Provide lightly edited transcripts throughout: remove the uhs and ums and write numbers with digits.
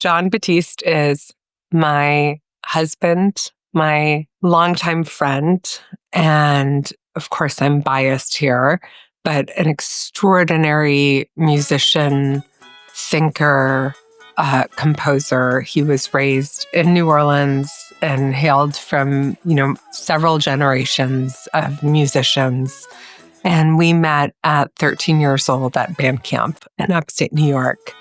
Jon Batiste is my husband, my longtime friend, and of course, I'm biased here, but an extraordinary musician, thinker, composer. He was raised in New Orleans and hailed from, several generations of musicians. And we met at 13 years old at band camp in upstate New York,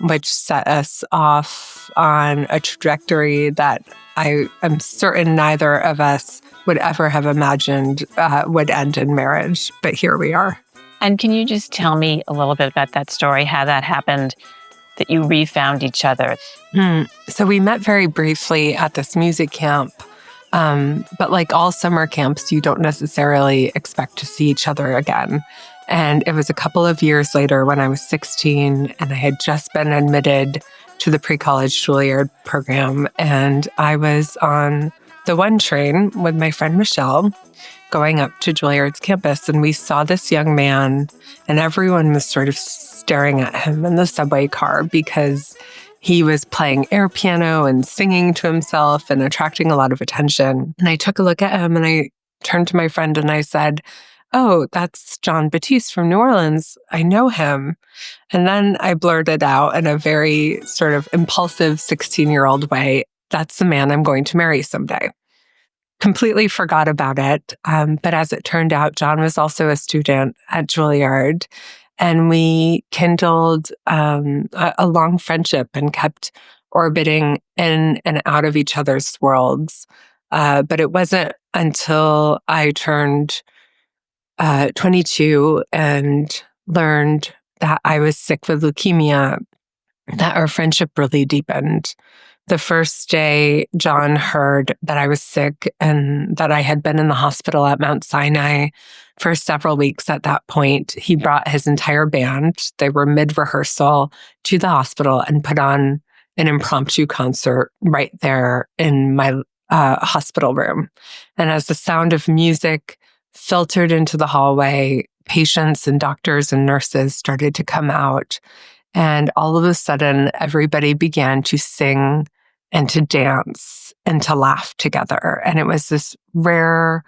which set us off on a trajectory that I am certain neither of us would ever have imagined would end in marriage. But here we are. And can you just tell me a little bit about that story, how that happened, that you refound each other? So we met very briefly at this music camp. But like all summer camps, you don't necessarily expect to see each other again. And it was a couple of years later when I was 16 and I had just been admitted to the pre-college Juilliard program. And I was on the 1 train with my friend Michelle going up to Juilliard's campus. And we saw this young man and everyone was sort of staring at him in the subway car because he was playing air piano and singing to himself and attracting a lot of attention. And I took a look at him and I turned to my friend and I said, "Oh, that's Jon Batiste from New Orleans. I know him." And then I blurted out in a very sort of impulsive 16-year-old way, "That's the man I'm going to marry someday." Completely forgot about it. But as it turned out, Jon was also a student at Juilliard. And we kindled a long friendship and kept orbiting in and out of each other's worlds. But it wasn't until I turned 22 and learned that I was sick with leukemia that our friendship really deepened. The first day Jon heard that I was sick and that I had been in the hospital at Mount Sinai for several weeks at that point, he brought his entire band. They were mid-rehearsal to the hospital and put on an impromptu concert right there in my hospital room. And as the sound of music filtered into the hallway, patients and doctors and nurses started to come out. And all of a sudden, everybody began to sing and to dance and to laugh together. And it was this rare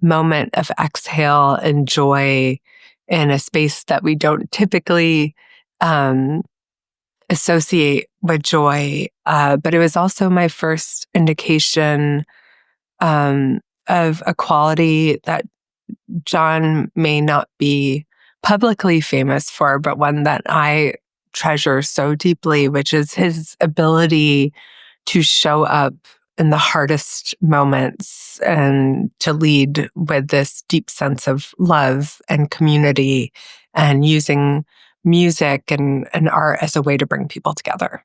moment of exhale and joy in a space that we don't typically associate with joy. But it was also my first indication of a quality that Jon may not be publicly famous for, but one that I treasure so deeply, which is his ability to show up in the hardest moments and to lead with this deep sense of love and community and using music and art as a way to bring people together.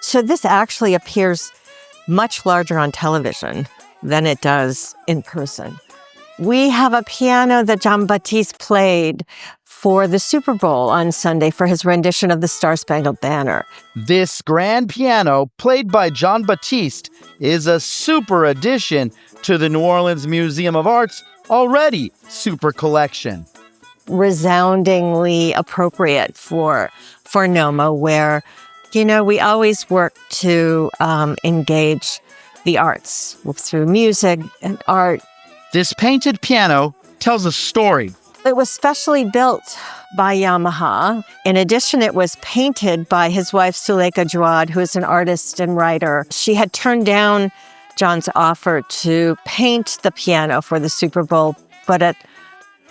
So this actually appears much larger on television than it does in person. We have a piano that Jon Batiste played for the Super Bowl on Sunday for his rendition of the Star-Spangled Banner. This grand piano, played by Jon Batiste, is a super addition to the New Orleans Museum of Art's already super collection. Resoundingly appropriate for NOMA, where, we always work to engage the arts through music and art. This painted piano tells a story. It was specially built by Yamaha. In addition, it was painted by his wife, Suleika Jaouad, who is an artist and writer. She had turned down Jon's offer to paint the piano for the Super Bowl, but at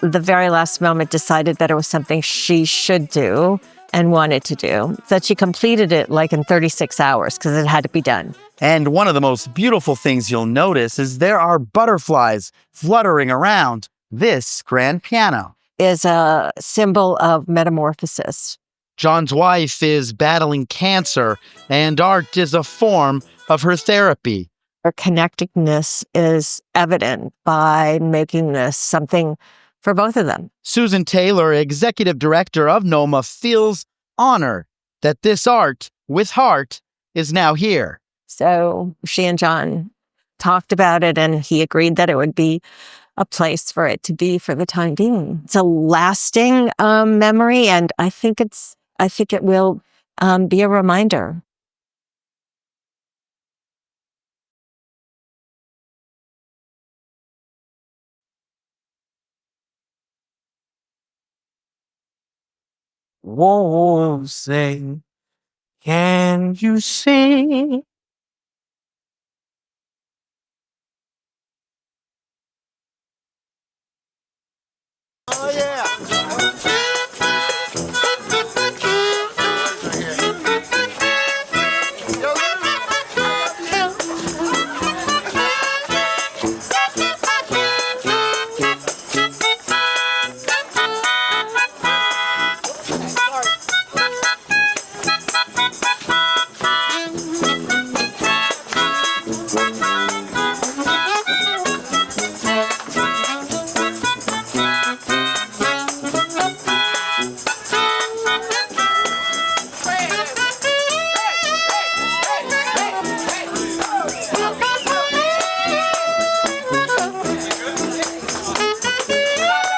the very last moment decided that it was something she should do and wanted to do. That she completed it like in 36 hours because it had to be done. And one of the most beautiful things you'll notice is there are butterflies fluttering around this grand piano. Is a symbol of metamorphosis. Jon's wife is battling cancer, and art is a form of her therapy. Her connectedness is evident by making this something for both of them. Susan Taylor, executive director of NOMA, feels honored that this art with heart is now here. So she and Jon talked about it, and he agreed that it would be a place for it to be for the time being. It's a lasting memory, and I think it will be a reminder. Whoa, say, can you see? Oh, yeah.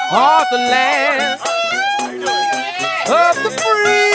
Of the land of the free.